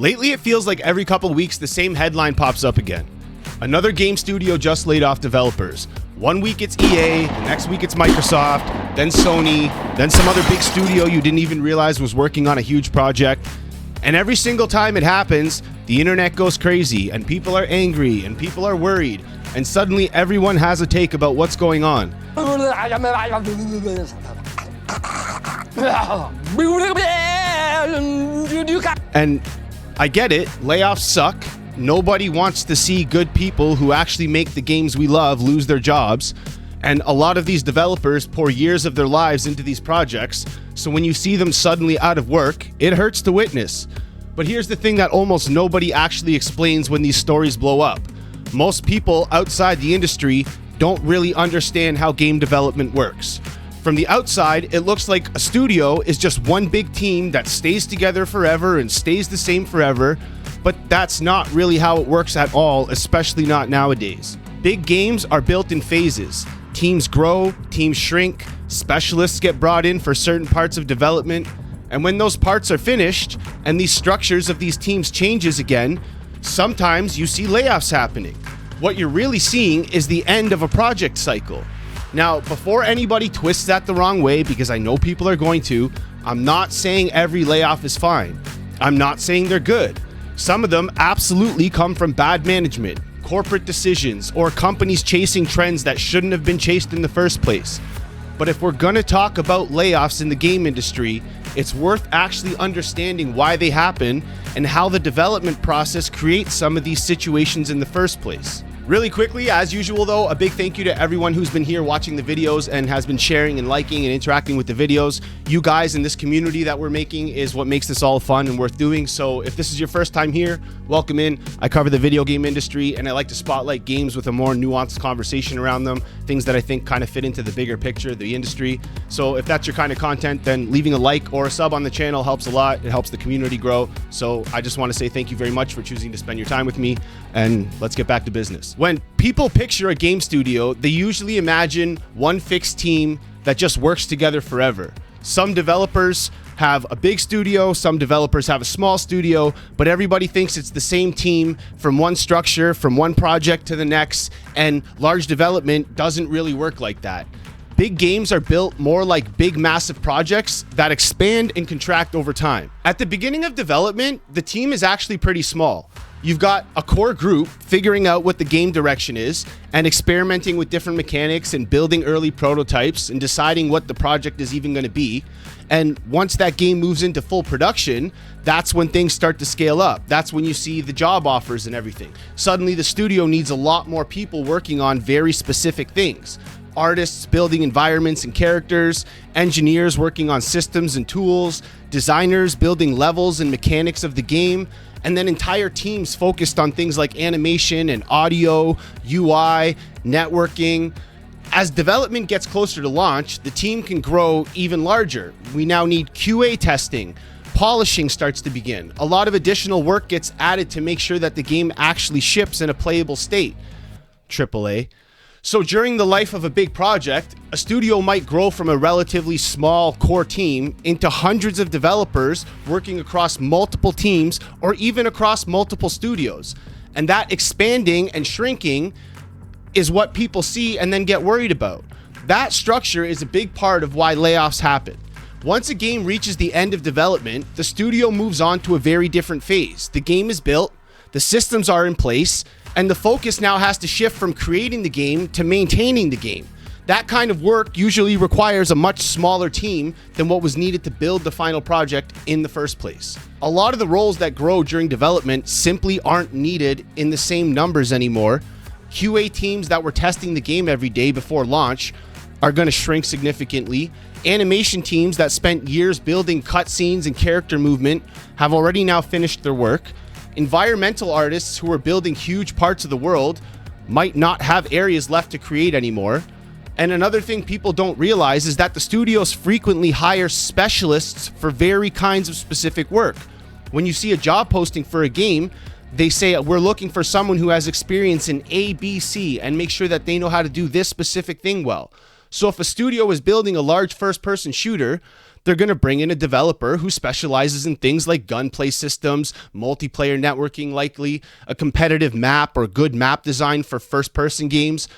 Lately, it feels like every couple weeks the same headline pops up again. Another game studio just laid off developers. One week it's EA, the next week it's Microsoft, then Sony, then some other big studio you didn't even realize was working on a huge project. And every single time it happens, the internet goes crazy and people are angry and people are worried. And suddenly everyone has a take about what's going on. And I get it, layoffs suck. Nobody wants to see good people who actually make the games we love lose their jobs. And a lot of these developers pour years of their lives into these projects. So when you see them suddenly out of work, it hurts to witness. But here's the thing that almost nobody actually explains when these stories blow up. Most people outside the industry don't really understand how game development works. From the outside, it looks like a studio is just one big team that stays together forever and stays the same forever, but that's not really how it works at all, especially not nowadays. Big games are built in phases. Teams grow, teams shrink, specialists get brought in for certain parts of development, and when those parts are finished and these structures of these teams changes again, sometimes you see layoffs happening. What you're really seeing is the end of a project cycle. Now, before anybody twists that the wrong way, because I know people are going to, I'm not saying every layoff is fine. I'm not saying they're good. Some of them absolutely come from bad management, corporate decisions, or companies chasing trends that shouldn't have been chased in the first place. But if we're gonna talk about layoffs in the game industry, it's worth actually understanding why they happen and how the development process creates some of these situations in the first place. Really quickly, as usual though, a big thank you to everyone who's been here watching the videos and has been sharing and liking and interacting with the videos. You guys in this community that we're making is what makes this all fun and worth doing. So if this is your first time here, welcome in. I cover the video game industry and I like to spotlight games with a more nuanced conversation around them, things that I think kind of fit into the bigger picture of the industry. So if that's your kind of content, then leaving a like or a sub on the channel helps a lot. It helps the community grow. So I just want to say thank you very much for choosing to spend your time with me, and let's get back to business. When people picture a game studio, they usually imagine one fixed team that just works together forever. Some developers have a big studio, some developers have a small studio, but everybody thinks it's the same team from one structure, from one project to the next, and large development doesn't really work like that. Big games are built more like big, massive projects that expand and contract over time. At the beginning of development, the team is actually pretty small. You've got a core group figuring out what the game direction is and experimenting with different mechanics and building early prototypes and deciding what the project is even going to be. And once that game moves into full production, that's when things start to scale up. That's when you see the job offers and everything. Suddenly the studio needs a lot more people working on very specific things. Artists building environments and characters, engineers working on systems and tools, designers building levels and mechanics of the game, and then entire teams focused on things like animation and audio, UI, networking. As development gets closer to launch, the team can grow even larger. We now need QA testing. Polishing starts to begin. A lot of additional work gets added to make sure that the game actually ships in a playable state. AAA. So during the life of a big project, a studio might grow from a relatively small core team into hundreds of developers working across multiple teams or even across multiple studios. And that expanding and shrinking is what people see and then get worried about. That structure is a big part of why layoffs happen. Once a game reaches the end of development, the studio moves on to a very different phase. The game is built, the systems are in place, and the focus now has to shift from creating the game to maintaining the game. That kind of work usually requires a much smaller team than what was needed to build the final project in the first place. A lot of the roles that grow during development simply aren't needed in the same numbers anymore. QA teams that were testing the game every day before launch are going to shrink significantly. Animation teams that spent years building cutscenes and character movement have already now finished their work. Environmental artists who are building huge parts of the world might not have areas left to create anymore. And another thing people don't realize is that the studios frequently hire specialists for very kinds of specific work. When you see a job posting for a game, they say, we're looking for someone who has experience in A, B, C, and make sure that they know how to do this specific thing well. So if a studio is building a large first-person shooter, they're going to bring in a developer who specializes in things like gunplay systems, multiplayer networking, likely a competitive map or good map design for first-person games.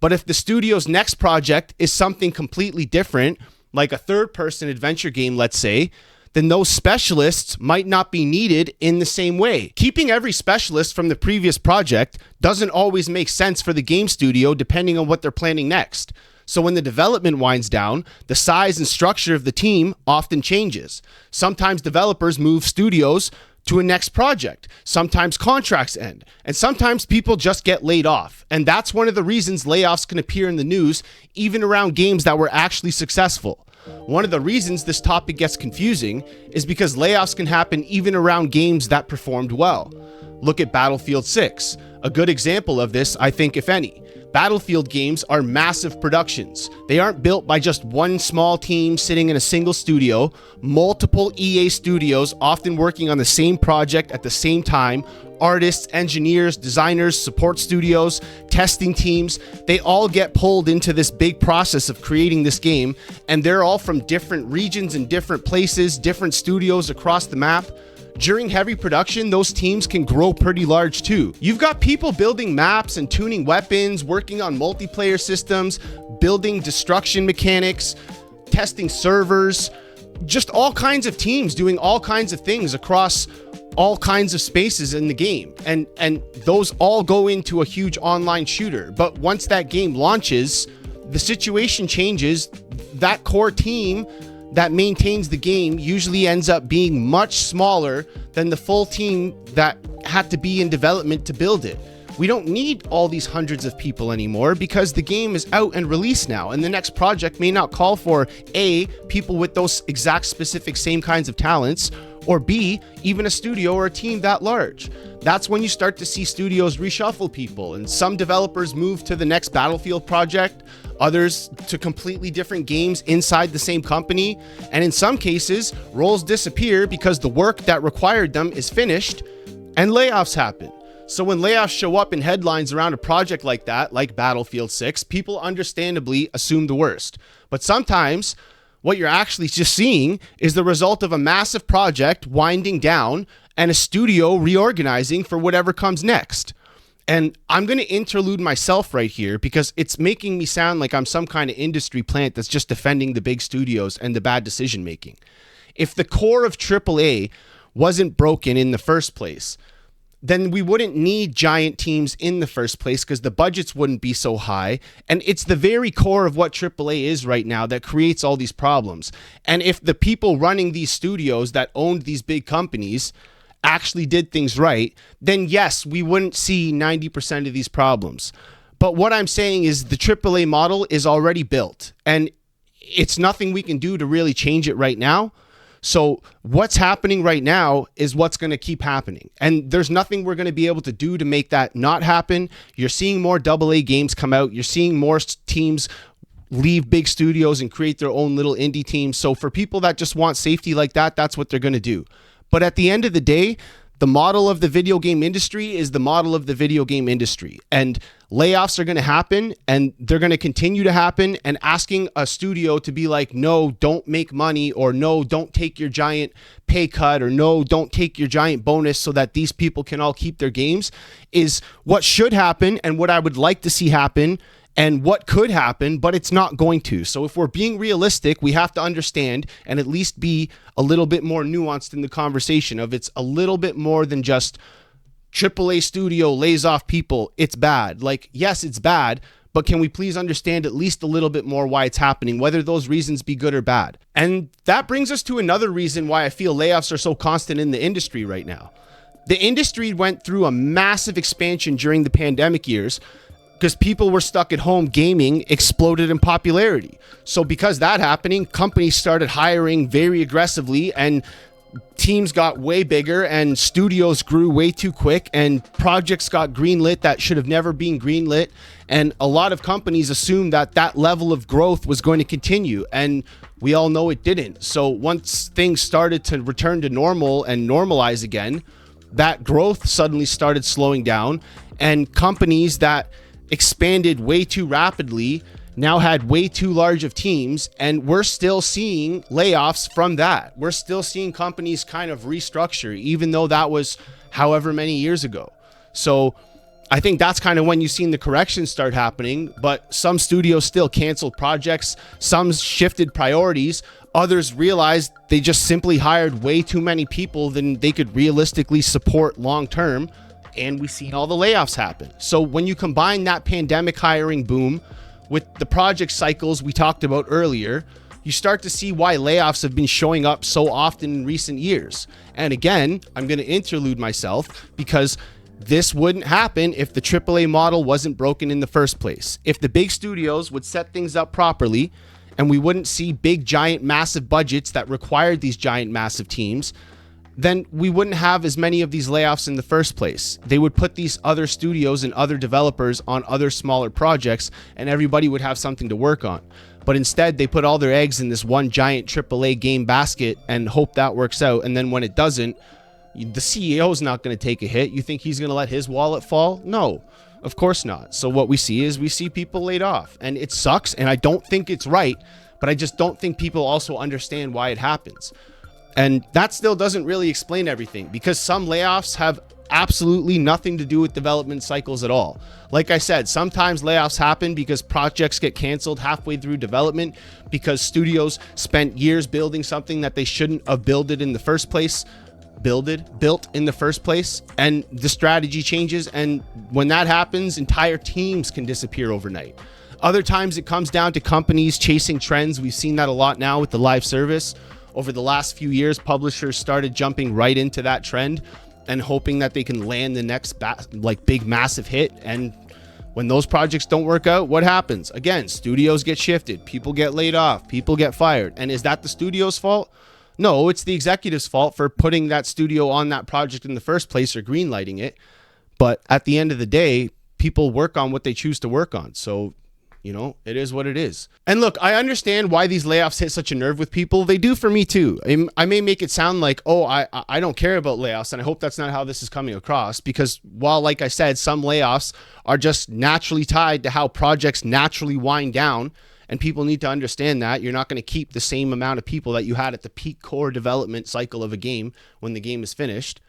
But if the studio's next project is something completely different, like a third-person adventure game, let's say, then those specialists might not be needed in the same way. Keeping every specialist from the previous project doesn't always make sense for the game studio depending on what they're planning next. So when the development winds down, the size and structure of the team often changes. Sometimes developers move studios to a next project. Sometimes contracts end. And sometimes people just get laid off. And that's one of the reasons layoffs can appear in the news, even around games that were actually successful. One of the reasons this topic gets confusing is because layoffs can happen even around games that performed well. Look at Battlefield 6. A good example of this, I think, if any. Battlefield games are massive productions. They aren't built by just one small team sitting in a single studio. Multiple EA studios often working on the same project at the same time. Artists, engineers, designers, support studios, testing teams, they all get pulled into this big process of creating this game, and they're all from different regions and different places, different studios across the map. During heavy production, those teams can grow pretty large too. You've got people building maps and tuning weapons, working on multiplayer systems, building destruction mechanics, testing servers, just all kinds of teams doing all kinds of things across all kinds of spaces in the game. And those all go into a huge online shooter. But once that game launches, the situation changes. That core team that maintains the game usually ends up being much smaller than the full team that had to be in development to build it. We don't need all these hundreds of people anymore because the game is out and released now, and the next project may not call for A, people with those exact specific same kinds of talents, or B, even a studio or a team that large. That's when you start to see studios reshuffle people, and some developers move to the next Battlefield project, others to completely different games inside the same company, and in some cases, roles disappear because the work that required them is finished, and layoffs happen. So when layoffs show up in headlines around a project like that, like Battlefield 6, people understandably assume the worst. But sometimes what you're actually just seeing is the result of a massive project winding down and a studio reorganizing for whatever comes next. And I'm going to interlude myself right here because it's making me sound like I'm some kind of industry plant that's just defending the big studios and the bad decision making. If the core of AAA wasn't broken in the first place, then we wouldn't need giant teams in the first place because the budgets wouldn't be so high. And it's the very core of what AAA is right now that creates all these problems. And if the people running these studios that owned these big companies actually did things right, then yes, we wouldn't see 90% of these problems. But what I'm saying is the AAA model is already built and it's nothing we can do to really change it right now. So what's happening right now is what's going to keep happening. And there's nothing we're going to be able to do to make that not happen. You're seeing more AA games come out. You're seeing more teams leave big studios and create their own little indie teams. So for people that just want safety like that, that's what they're going to do. But at the end of the day, the model of the video game industry is the model of the video game industry. And layoffs are going to happen and they're going to continue to happen. And asking a studio to be like, no, don't make money, or no, don't take your giant pay cut, or no, don't take your giant bonus so that these people can all keep their games is what should happen and what I would like to see happen and what could happen, but it's not going to. So if we're being realistic, we have to understand and at least be a little bit more nuanced in the conversation of it's a little bit more than just AAA studio lays off people. It's bad. Like, yes, it's bad, but can we please understand at least a little bit more why it's happening, whether those reasons be good or bad? And that brings us to another reason why I feel layoffs are so constant in the industry right now. The industry went through a massive expansion during the pandemic years, because people were stuck at home. Gaming exploded in popularity. So because that happening, companies started hiring very aggressively and teams got way bigger and studios grew way too quick and projects got greenlit that should have never been greenlit. And a lot of companies assumed that that level of growth was going to continue. And we all know it didn't. So once things started to return to normal and normalize again, that growth suddenly started slowing down, and companies that expanded way too rapidly now had way too large of teams, and we're still seeing layoffs from that. We're still seeing companies kind of restructure, even though that was however many years ago. So I think that's kind of when you've seen the corrections start happening, but some studios still canceled projects, some shifted priorities, others realized they just simply hired way too many people than they could realistically support long term, and we've seen all the layoffs happen. So when you combine that pandemic hiring boom with the project cycles we talked about earlier, you start to see why layoffs have been showing up so often in recent years. And again, I'm going to interlude myself because this wouldn't happen if the AAA model wasn't broken in the first place. If the big studios would set things up properly and we wouldn't see big, giant, massive budgets that required these giant, massive teams, then we wouldn't have as many of these layoffs in the first place. They would put these other studios and other developers on other smaller projects, and everybody would have something to work on. But instead, they put all their eggs in this one giant AAA game basket and hope that works out. And then when it doesn't, the CEO is not going to take a hit. You think he's going to let his wallet fall? No, of course not. So what we see people laid off, and it sucks. And I don't think it's right, but I just don't think people also understand why it happens. And that still doesn't really explain everything, because some layoffs have absolutely nothing to do with development cycles at all. Like I said, sometimes layoffs happen because projects get canceled halfway through development because studios spent years building something that they shouldn't have built in the first place, and the strategy changes. And when that happens, entire teams can disappear overnight. Other times it comes down to companies chasing trends. We've seen that a lot now with the live service. Over the last few years, publishers started jumping right into that trend and hoping that they can land the next big massive hit. And when those projects don't work out, what happens? Again, studios get shifted, people get laid off, people get fired. And is that the studio's fault? No, it's the executive's fault for putting that studio on that project in the first place or greenlighting it. But at the end of the day, people work on what they choose to work on. So, it is what it is. And look, I understand why these layoffs hit such a nerve with people. They do for me too. I may make it sound like, I don't care about layoffs, and I hope that's not how this is coming across, because while, like I said, some layoffs are just naturally tied to how projects naturally wind down, and people need to understand that you're not going to keep the same amount of people that you had at the peak core development cycle of a game when the game is finished.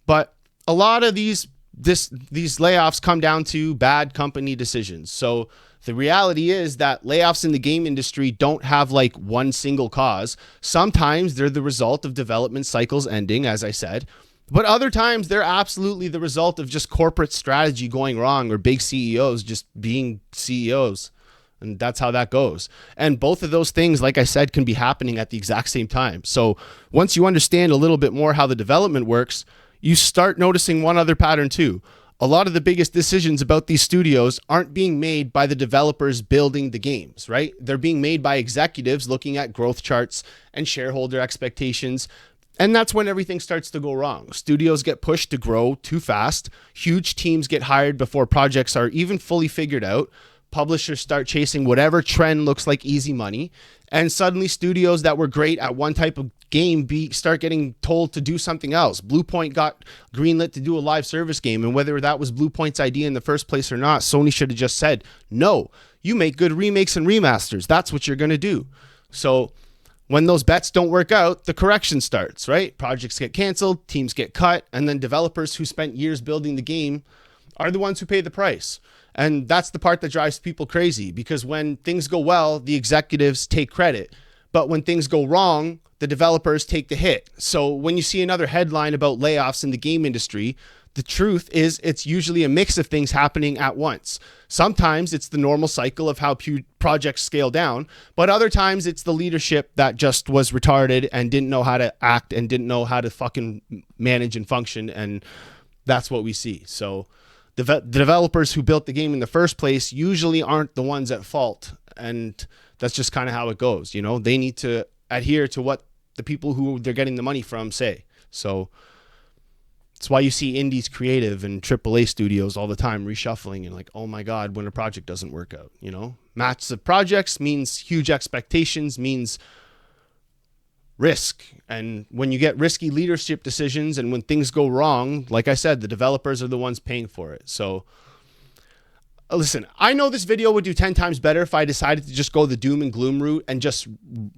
But a lot of these layoffs come down to bad company decisions. So the reality is that layoffs in the game industry don't have like one single cause. Sometimes they're the result of development cycles ending, as I said, but other times they're absolutely the result of just corporate strategy going wrong or big CEOs just being CEOs. And that's how that goes. And both of those things, like I said, can be happening at the exact same time. So once you understand a little bit more how the development works, you start noticing one other pattern too. A lot of the biggest decisions about these studios aren't being made by the developers building the games, right? They're being made by executives looking at growth charts and shareholder expectations. And that's when everything starts to go wrong. Studios get pushed to grow too fast. Huge teams get hired before projects are even fully figured out. Publishers start chasing whatever trend looks like easy money. And suddenly studios that were great at one type of game start getting told to do something else. Bluepoint got greenlit to do a live service game, and whether that was Bluepoint's idea in the first place or not, Sony should have just said, no, you make good remakes and remasters. That's what you're going to do. So when those bets don't work out, the correction starts, right? Projects get canceled, teams get cut, and then developers who spent years building the game are the ones who pay the price. And that's the part that drives people crazy, because when things go well, the executives take credit. But when things go wrong, the developers take the hit. So when you see another headline about layoffs in the game industry, the truth is it's usually a mix of things happening at once. Sometimes it's the normal cycle of how projects scale down, but other times it's the leadership that just was retarded and didn't know how to act and didn't know how to fucking manage and function. And that's what we see. So the developers who built the game in the first place usually aren't the ones at fault. And that's just kind of how it goes. They need to adhere to what the people who they're getting the money from say. So it's why you see indies creative and AAA studios all the time reshuffling and like, oh my God, when a project doesn't work out, massive projects means huge expectations, means risk. And when you get risky leadership decisions and when things go wrong, like I said, the developers are the ones paying for it. So Listen, I know this video would do 10 times better if I decided to just go the doom and gloom route and just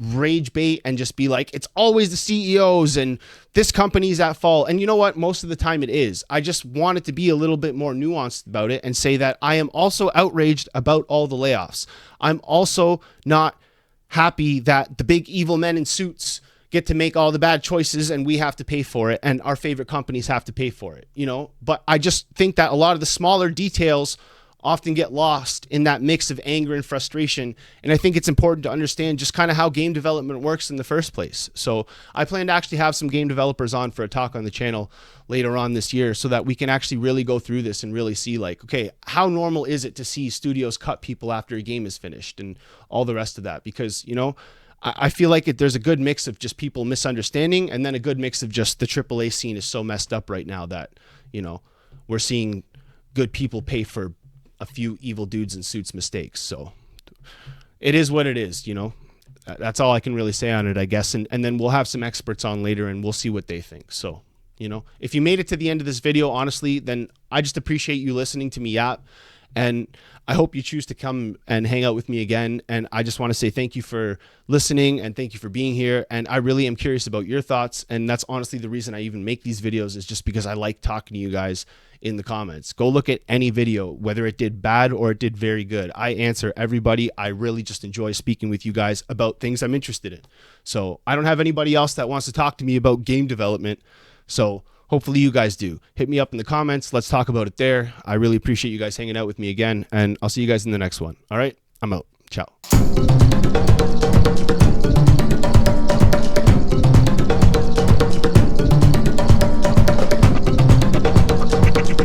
rage bait and just be like, it's always the CEOs and this company's at fault. And you know what? Most of the time it is. I just wanted to be a little bit more nuanced about it and say that I am also outraged about all the layoffs. I'm also not happy that the big evil men in suits get to make all the bad choices and we have to pay for it and our favorite companies have to pay for it, you know? But I just think that a lot of the smaller details often get lost in that mix of anger and frustration. And I think it's important to understand just kind of how game development works in the first place. So I plan to actually have some game developers on for a talk on the channel later on this year so that we can actually really go through this and really see like, okay, how normal is it to see studios cut people after a game is finished and all the rest of that? Because, you know, I feel like there's a good mix of just people misunderstanding and then a good mix of just the AAA scene is so messed up right now that, you know, we're seeing good people pay for a few evil dudes in suits mistakes. So it is what it is, you know. That's all I can really say on it, I guess. And then we'll have some experts on later and we'll see what they think. So, you know, if you made it to the end of this video, honestly, then I just appreciate you listening to me yap. And I hope you choose to come and hang out with me again. And I just want to say thank you for listening and thank you for being here. And I really am curious about your thoughts. And that's honestly the reason I even make these videos, is just because I like talking to you guys in the comments. Go look at any video, whether it did bad or it did very good. I answer everybody. I really just enjoy speaking with you guys about things I'm interested in. So I don't have anybody else that wants to talk to me about game development. So hopefully you guys do. Hit me up in the comments. Let's talk about it there. I really appreciate you guys hanging out with me again, and I'll see you guys in the next one. All right, I'm out. Ciao.